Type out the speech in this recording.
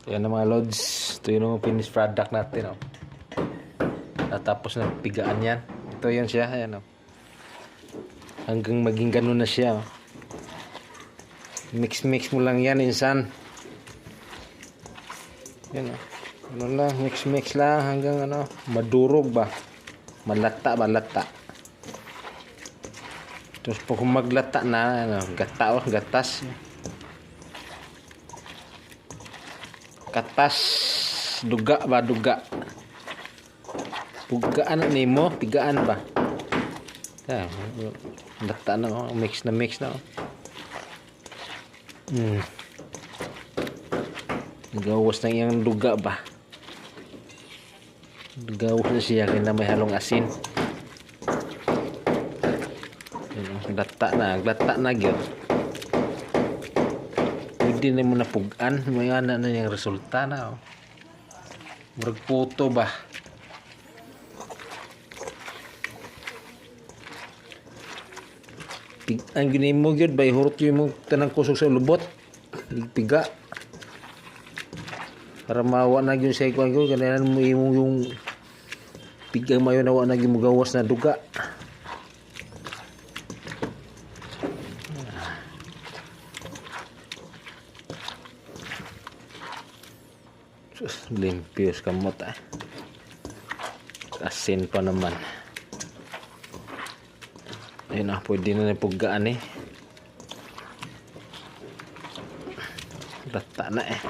Yan ang mga lods. Ito yung finished product natin. Oh. Natapos na pigaan yan. Ito yan siya. Ayan, oh. Hanggang maging ganun na siya. Oh. Mix mo lang yan insan. Yan, oh. Ano lang, mix lang hanggang ano, madurog ba. Malata. Tapos pag maglata na, ano, gata, oh, gatas. Katas, duga. Pugaan nimo, pigaan ba? Yan, lata na, oh, mix na. Oh. Gawas na iyang duga ba? Gawas na siya kaya may halong asin. Lata na gyud. Pwede na mo na pugan. May ana na yung resulta na. Oh. Murag puto ba? Ang gini mo gyud bay hurot yung mo tanang kusog sa lubot. Piga. Para mawa na gyud sa ikuan gyud kanalan mo yung piga mayo nawa na gyud mo gawas na duga. Sus, limpios kamot ah. Asin pa naman. Ayun ah, pwede na pugaan eh. Lata na eh.